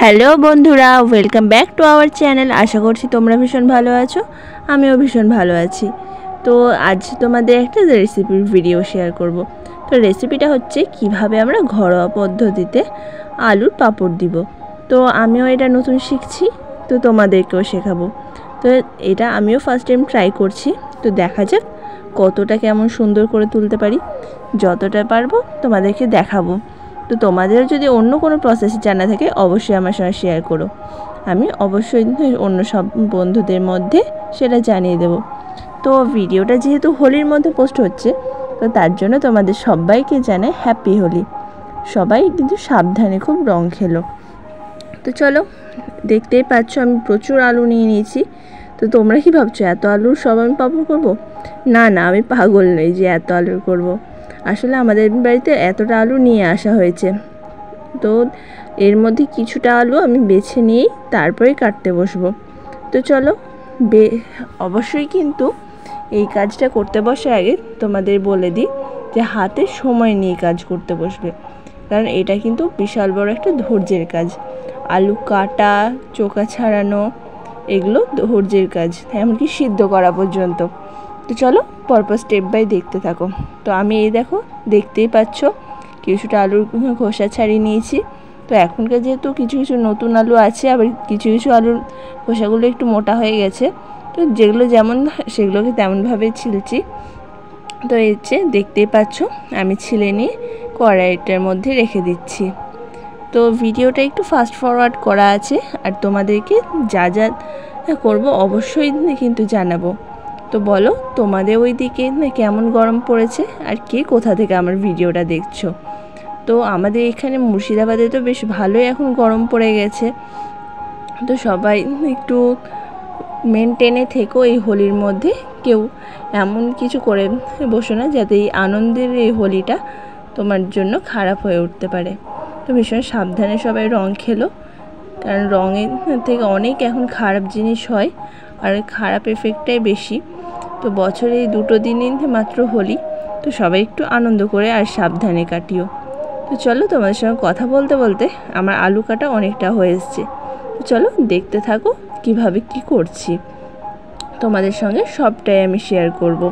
Hello বন্ধুরা, welcome back to our channel. আশা করছি তোমরা ভীষণ ভালো আছো, আমিও ভীষণ ভালো আছি। তো আজ তোমাদের একটা রেসিপির ভিডিও শেয়ার করব। তো রেসিপিটা হচ্ছে কিভাবে আমরা ঘরোয়া পদ্ধতিতে আলুর পাঁপড় দিব। তো আমিও এটা নতুন শিখছি, তো তোমাদেরকেও শেখাবো। তো এটা আমিও ফার্স্ট টাইম ট্রাই করছি, তো দেখা যাক কতটা কেমন সুন্দর করে তুলতে পারি। যতটা পারবো তোমাদেরকে দেখাবো। তো তোমাদের যদি অন্য কোনো প্রসেস জানা থাকে অবশ্যই আমার সঙ্গে শেয়ার করো, আমি অবশ্যই অন্য সব বন্ধুদের মধ্যে সেটা জানিয়ে দেব। তো ভিডিওটা যেহেতু হোলির মধ্যে পোস্ট হচ্ছে, তো তার জন্য তোমাদের সবাইকে জানাই হ্যাপি হোলি। সবাই কিন্তু সাবধানে খুব রং খেলো। তো চলো, দেখতেই পাচ্ছ আমি প্রচুর আলু নিয়ে নিয়েছি। তো তোমরা কি ভাবছো এত আলুর সব আমি পাপড় করবো? না না, আমি পাগল নই যে এত আলুর করব। আসলে আমাদের বাড়িতে এতটা আলু নিয়ে আসা হয়েছে, তো এর মধ্যে কিছুটা আলু আমি বেছে নিয়েই তারপরে কাটতে বসবো। তো চলো, অবশ্যই কিন্তু এই কাজটা করতে বসার আগে তোমাদের বলে দিই যে হাতে সময় নিয়ে কাজ করতে বসবে, কারণ এটা কিন্তু বিশাল বড় একটা ধৈর্যের কাজ। আলু কাটা, চোকা ছাড়ানো, এগুলো ধৈর্যের কাজ, এমনকি সিদ্ধ করা পর্যন্ত। তো চলো পরপর স্টেপ বাই দেখতে থাকো। তো আমি এই দেখো, দেখতেই পাচ্ছ কিছুটা আলুর খোসা ছাড়িয়ে নিয়েছি। তো এখনকার যেহেতু কিছু কিছু নতুন আলু আছে, আবার কিছু কিছু আলুর খোসাগুলো একটু মোটা হয়ে গেছে, তো যেগুলো যেমন সেগুলোকে তেমনভাবেই ছিলছি। তো এই যে দেখতেই পাচ্ছ আমি ছিলে নিয়ে কড়াইটার মধ্যে রেখে দিচ্ছি। তো ভিডিওটা একটু ফাস্ট ফরওয়ার্ড করা আছে, আর তোমাদেরকে যা যা করব অবশ্যই কিন্তু জানাবো। তো বলো তোমাদের ওই দিকে কেমন গরম পড়েছে, আর কে কোথা থেকে আমার ভিডিওটা দেখছো। তো আমাদের এখানে মুর্শিদাবাদে তো বেশ ভালোই এখন গরম পড়ে গেছে। তো সবাই একটু মেনটেনে থেকো এই হোলির মধ্যে, কেউ এমন কিছু করে বসো না যাতে এই আনন্দের এই হোলিটা তোমার জন্য খারাপ হয়ে উঠতে পারে। তো ভীষণ সাবধানে সবাই রং খেলো, কারণ রঙের থেকে অনেক এখন খারাপ জিনিস হয়, আর খারাপ এফেক্টটাই বেশি। তো বছরে এই দুটো দিনই মাত্র হোলি, তো সবাই একটু আনন্দ করে আর সাবধানে কাটিও। তো চলো, তোমাদের সঙ্গে কথা বলতে বলতে আমার আলু কাটা অনেকটা হয়ে এসছে। তো চলো দেখতে থাকো কিভাবে কি করছি, তোমাদের সঙ্গে সবটাই আমি শেয়ার করব।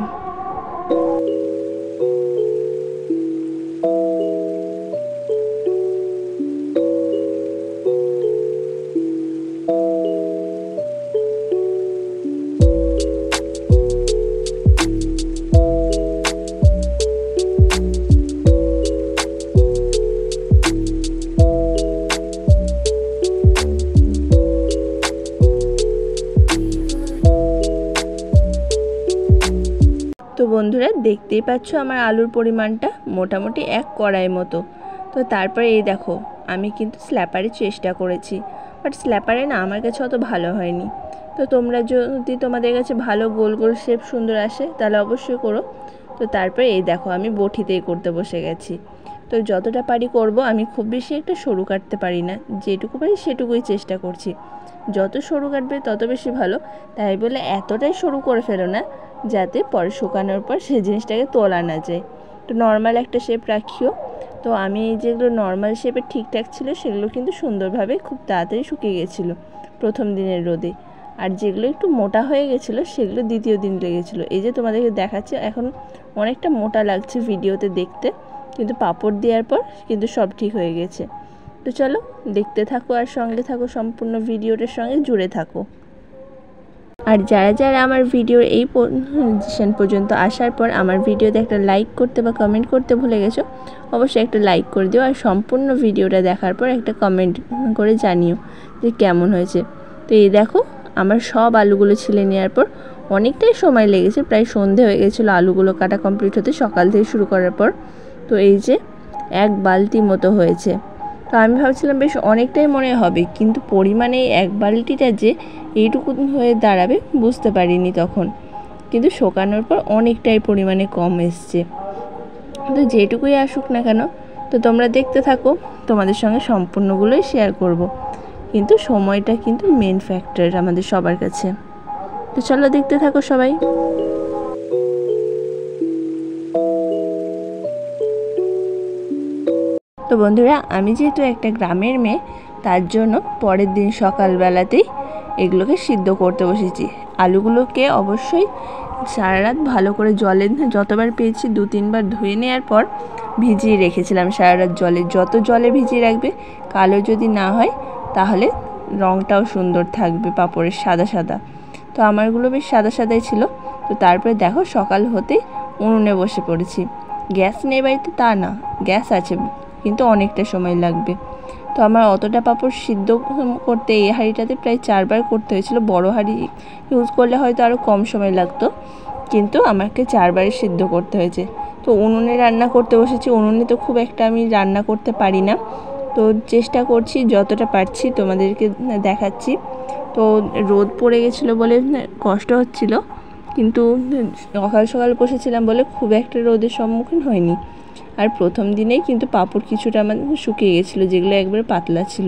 তো বন্ধুরা দেখতেই পাচ্ছ আমার আলুর পরিমাণটা মোটামুটি এক কড়াই মতো। তো তারপরে এই দেখো আমি কিন্তু স্ল্যাপারে চেষ্টা করেছি, বাট স্ল্যাপারে না আমার কাছে অত ভালো হয়নি। তো তোমরা যদি তোমাদের কাছে ভালো গোল গোল শেপ সুন্দর আসে তাহলে অবশ্যই করো। তো তারপরে এই দেখো আমি বটিতেই করতে বসে গেছি। তো যতটা পারি করব, আমি খুব বেশি একটা সরু কাটতে পারি না, যেটুকু পারি সেটুকুই চেষ্টা করছি। যত সরু কাটবে তত বেশি ভালো, তাই বলে এতটাই সরু করে ফেলো না যাতে পরে শুকানোর পর সেই জিনিসটাকে তোলা না যায়। তো নর্মাল একটা শেপ রাখিও। তো আমি যেগুলো নর্মাল শেপে ঠিকঠাক ছিল সেগুলো কিন্তু সুন্দরভাবে খুব তাড়াতাড়ি শুকিয়ে গেছিলো প্রথম দিনের রোদে, আর যেগুলো একটু মোটা হয়ে গেছিলো সেগুলো দ্বিতীয় দিন লেগেছিলো। এই যে তোমাদেরকে দেখাচ্ছি এখন অনেকটা মোটা লাগছে ভিডিওতে দেখতে, কিন্তু পাঁপড় দেওয়ার পর কিন্তু সব ঠিক হয়ে গেছে। তো চলো দেখতে থাকো আর সঙ্গে থাকো, সম্পূর্ণ ভিডিওটার সঙ্গে জুড়ে থাকো। আর যারা যারা আমার ভিডিওর এই পজিশন পর্যন্ত আসার পর আমার ভিডিওতে একটা লাইক করতে বা কমেন্ট করতে ভুলে গেছো, অবশ্যই একটা লাইক করে দিও, আর সম্পূর্ণ ভিডিওটা দেখার পর একটা কমেন্ট করে জানিও যে কেমন হয়েছে। তো এই দেখো আমার সব আলুগুলো ছিলে নেওয়ার পর অনেকটাই সময় লেগেছে, প্রায় সন্ধে হয়ে গেছিলো আলুগুলো কাটা কমপ্লিট হতে, সকাল থেকে শুরু করার পর। তো এই যে এক বালতি মতো হয়েছে। তো আমি ভাবছিলাম বেশ অনেকটাই মনে হবে, কিন্তু পরিমাণে এক বালতিটা যে এইটুকু হয়ে দাঁড়াবে বুঝতে পারিনি তখন, কিন্তু শুকানোর পর অনেকটাই পরিমাণে কম এসছে। তো যেটুকুই আসুক না কেন, তো তোমরা দেখতে থাকো, তোমাদের সঙ্গে সম্পূর্ণগুলোই শেয়ার করব, কিন্তু সময়টা কিন্তু মেন ফ্যাক্টর আমাদের সবার কাছে। তো চলো দেখতে থাকো সবাই। তো বন্ধুরা, আমি যেহেতু একটা গ্রামের মেয়ে, তার জন্য পরের দিন সকালবেলাতেই এগুলোকে সিদ্ধ করতে বসেছি। আলুগুলোকে অবশ্যই সারা রাত ভালো করে জলে যতবার পেয়েছি 2-3 বার ধুয়ে নেওয়ার পর ভিজিয়ে রেখেছিলাম সারা রাত জলে। যত জলে ভিজিয়ে রাখবে কালো যদি না হয় তাহলে রঙটাও সুন্দর থাকবে পাঁপড়ের, সাদা সাদা। তো আমারগুলো বেশ সাদা সাদাই ছিল। তো তারপরে দেখো সকাল হতেই উনুনে বসে পড়েছি। গ্যাস নেই বাড়িতে তা না, গ্যাস আছে, কিন্তু অনেকটা সময় লাগবে। তো আমার অতটা পাঁপড় সিদ্ধ করতে এই হাঁড়িটাতে প্রায় 4 বার করতে হয়েছিল। বড় হাঁড়ি ইউজ করলে হয়তো আরও কম সময় লাগতো, কিন্তু আমাকে 4 বারই সিদ্ধ করতে হয়েছে। তো উনুনে রান্না করতে বসেছি। উনুনে তো খুব একটা আমি রান্না করতে পারি না, তো চেষ্টা করছি যতটা পারছি তোমাদেরকে দেখাচ্ছি। তো রোদ পড়ে গেছিলো বলে কষ্ট হচ্ছিল, কিন্তু সকাল সকাল বসেছিলাম বলে খুব একটা রোদের সম্মুখীন হয়নি। আর প্রথম দিনেই কিন্তু পাঁপড় কিছুটা আমার শুকিয়ে গেছিলো, যেগুলো একবারে পাতলা ছিল।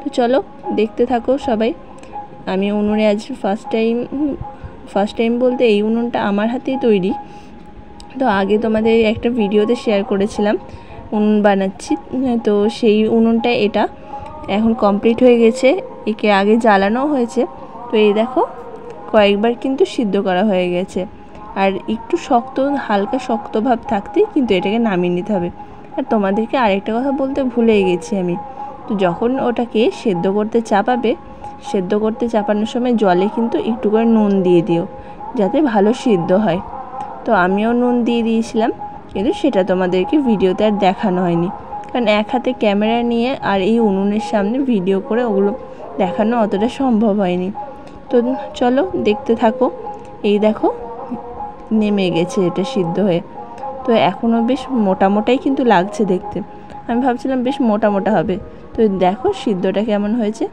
তো চলো দেখতে থাকো সবাই। আমি উনুনে আজ ফার্স্ট টাইম বলতে এই উনুনটা আমার হাতেই তৈরি। তো আগে তোমাদের একটা ভিডিওতে শেয়ার করেছিলাম উনুন বানাচ্ছি, তো সেই উনুনটা এটা এখন কমপ্লিট হয়ে গেছে। একে আগে জ্বালানো হয়েছে। তো এই দেখো কয়েকবার কিন্তু সিদ্ধ করা হয়ে গেছে। আর একটু শক্ত, হালকা শক্ত ভাব থাকতেই কিন্তু এটাকে নামিয়ে নিতে হবে। আর তোমাদেরকে আরেকটা কথা বলতে ভুলেই গেছি আমি, তো যখন ওটাকে সেদ্ধ করতে চাপানোর সময় জলে কিন্তু একটু করে নুন দিয়ে দিও, যাতে ভালো সিদ্ধ হয়। তো আমিও নুন দিয়ে দিয়েছিলাম, কিন্তু সেটা তোমাদেরকে ভিডিওতে আর দেখানো হয়নি, কারণ এক হাতে ক্যামেরা নিয়ে আর এই উনুনের সামনে ভিডিও করে ওগুলো দেখানো অতটা সম্ভব হয়নি। তো চলো দেখতে থাকো। এই দেখো নেমে গেছে এটা সিদ্ধ হয়ে। তো এখনও বেশ মোটা মোটাই কিন্তু লাগছে দেখতে। আমি ভাবছিলাম বেশ মোটা মোটা হবে। তো দেখো সিদ্ধটা কেমন হয়েছে।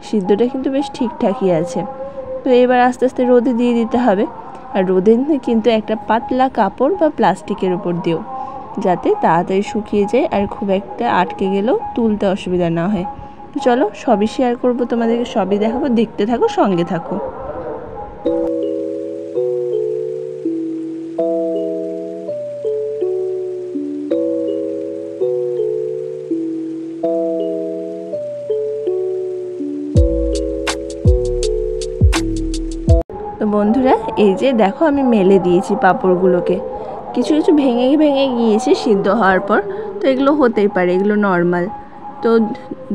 সিদ্ধটা কিন্তু বেশ ঠিকঠাকই আছে। তো এবার আস্তে আস্তে রোদে দিয়ে দিতে হবে। আর রোদে কিন্তু একটা পাতলা কাপড় বা প্লাস্টিকের উপর দিও, যাতে তাড়াতাড়ি শুকিয়ে যায় আর খুব একটা আটকে গেলেও তুলতে অসুবিধা না হয়। তো চলো সবই শেয়ার করবো তোমাদেরকে, সবই দেখাবো, দেখতে থাকো, সঙ্গে থাকো। তো বন্ধুরা এই যে দেখো আমি মেলে দিয়েছি পাঁপড়গুলোকে। কিছু কিছু ভেঙে ভেঙে গিয়েছে সিদ্ধ হওয়ার পর, তো এগুলো হতেই পারে, এগুলো নর্মাল। তো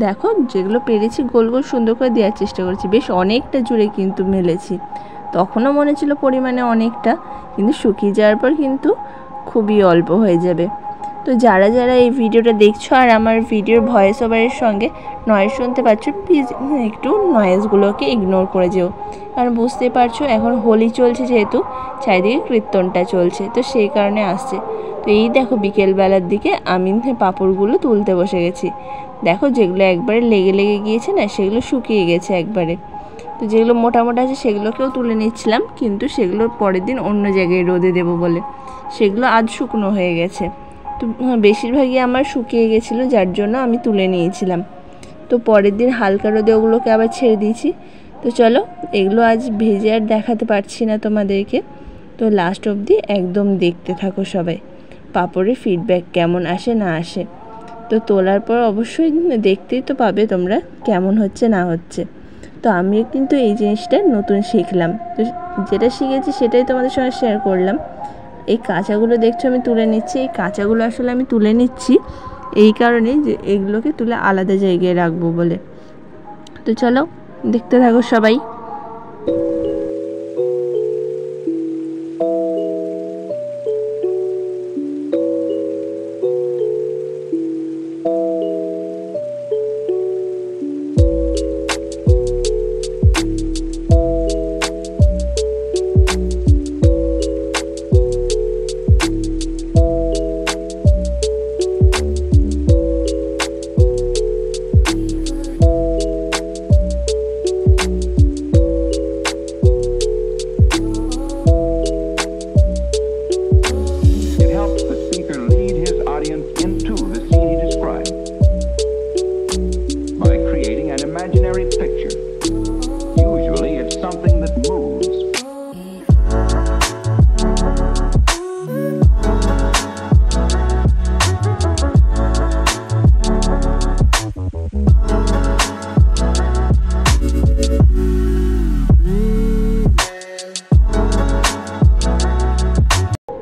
দেখো যেগুলো পেরেছি গোল গোল সুন্দর করে দেওয়ার চেষ্টা করেছি। বেশ অনেকটা জুড়ে কিন্তু মেলেছি। তখনও মনে ছিল পরিমাণে অনেকটা, কিন্তু শুকিয়ে যাওয়ার পর কিন্তু খুবই অল্প হয়ে যাবে। তো যারা যারা এই ভিডিওটা দেখছো আর আমার ভিডিওর ভয়েস ওভারের সঙ্গে নয়েজ শুনতে পাচ্ছ, প্লিজ একটু নয়েজগুলোকে ইগনোর করে যেও, কারণ বুঝতেই পারছো এখন হোলি চলছে, যেহেতু চারিদিকে কীর্তনটা চলছে, তো সেই কারণে আসছে। তো এই দেখো বিকেলবেলার দিকে আমি পাঁপড়গুলো তুলতে বসে গেছি। দেখো যেগুলো একবারে লেগে লেগে গিয়েছে না, সেগুলো শুকিয়ে গেছে একবারে। তো যেগুলো মোটা মোটা আছে সেগুলোকেও তুলে নিচ্ছিলাম, কিন্তু সেগুলো পরের দিন অন্য জায়গায় রোদে দেবো বলে সেগুলো আজ শুকনো হয়ে গেছে। তো বেশিরভাগই আমার শুকিয়ে গেছিলো, যার জন্য আমি তুলে নিয়েছিলাম। তো পরের দিন হালকা রোদে ওগুলোকে আবার ছেড়ে দিয়েছি। তো চলো এগুলো আজ ভেজে আর দেখাতে পারছি না তোমাদেরকে, তো লাস্ট অবধি একদম দেখতে থাকো সবাই, পাঁপড়ের ফিডব্যাক কেমন আসে না আসে। তো তোলার পর অবশ্যই দেখতেই তো পাবে তোমরা কেমন হচ্ছে না হচ্ছে। তো আমি কিন্তু এই জিনিসটা নতুন শিখলাম, তো যেটা শিখেছি সেটাই তোমাদের সঙ্গে শেয়ার করলাম। এই কাঁচাগুলো দেখছো আমি তুলে নিচ্ছি, এই কাঁচাগুলো আসলে আমি তুলে নিচ্ছি এই কারণেই যে এগুলোকে তুলে আলাদা জায়গায় রাখবো বলে। তো চলো দেখতে থাকো সবাই।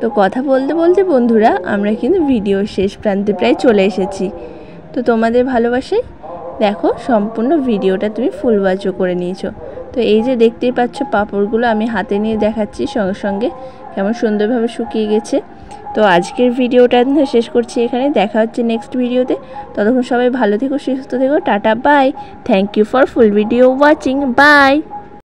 তো কথা বলতে বলতে বন্ধুরা আমরা কিন্তু ভিডিও শেষ প্রান্তে প্রায় চলে এসেছি। তো তোমাদের ভালোবাসায় দেখো সম্পূর্ণ ভিডিওটা তুমি ফুল ওয়াচও করে নিয়েছো। তো এই যে দেখতেই পাচ্ছ পাঁপড়গুলো আমি হাতে নিয়ে দেখাচ্ছি সঙ্গে সঙ্গে কেমন সুন্দরভাবে শুকিয়ে গেছে। তো আজকের ভিডিওটা শেষ করছি এখানে, দেখা হচ্ছে নেক্সট ভিডিওতে। ততক্ষণ সবাই ভালো থেকো, সুস্থ থেকো, tata bye. Thank you for full video watching, by.